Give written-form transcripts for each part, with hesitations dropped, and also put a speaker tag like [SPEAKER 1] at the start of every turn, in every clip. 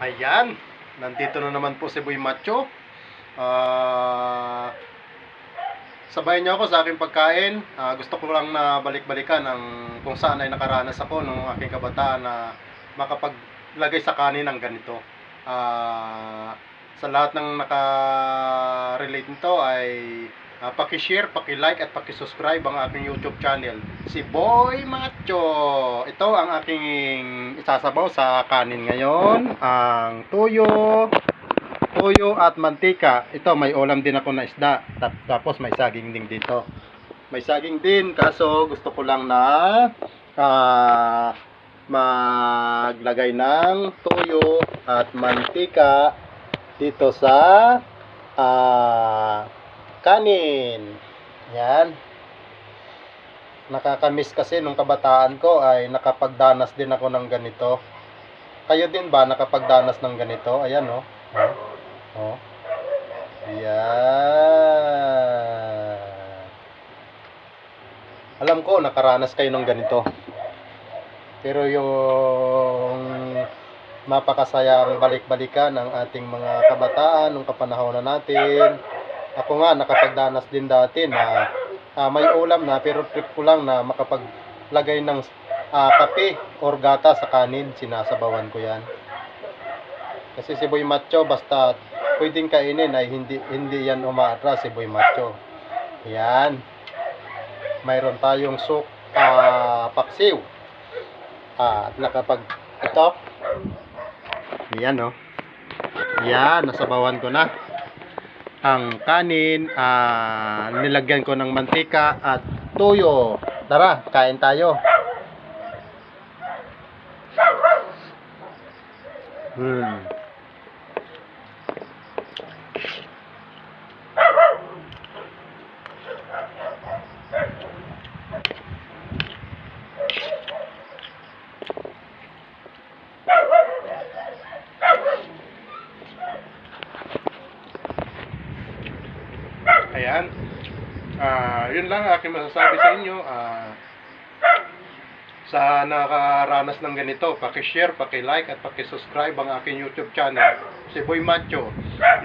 [SPEAKER 1] Ayan, nandito na naman po si Boy Macho. Sabayan niyo ako sa aking pagkain. Gusto ko lang na balik-balikan ang kung saan ay nakaranas ako nung aking kabataan na makapaglagay sa kanin ng ganito. Sa lahat ng naka-relate nito ay paki-share, paki-like at paki-subscribe ang aking YouTube channel, si Boy Macho. Ito ang aking isasabaw sa kanin ngayon, ang tuyo at mantika. Ito may ulam din ako na isda, tapos may saging din dito. May saging din, kaso gusto ko lang na maglagay ng tuyo at mantika dito sa kanin. Yan. Nakakamiss kasi nung kabataan ko ay nakapagdanas din ako ng ganito. Kayo din ba nakapagdanas ng ganito? Ayan, oh. Oh. Yan. Alam ko nakaranas kayo ng ganito. Pero yung mapakasayang balik-balikan ng ating mga kabataan nung kapanahonan natin. Ako nga nakapagdanas din dati na may ulam na, pero trip ko lang na makapaglagay ng kape or gata sa kanin. Sinasabawan ko yan. Kasi si Boy Macho basta pwedeng kainin ay hindi yan umaatras si Boy Macho. Yan. Mayroon tayong paksiw. Nakapag ito. Yan, oh. Yan, nasabawan ko na ang kanin. Nilagyan ko ng mantika at tuyo. Tara, kain tayo. Ayan. Yun lang aking masasabi sa inyo. Sa nakaranas ng ganito, paki-share, paki-like at paki-subscribe ang aking YouTube channel, si Boy Macho.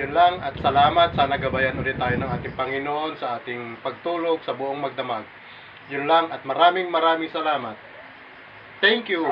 [SPEAKER 1] Yun lang at salamat. Sana gabayan ulit tayo ng ating Panginoon sa ating pagtulog sa buong magdamag. Yun lang at maraming salamat. Thank you.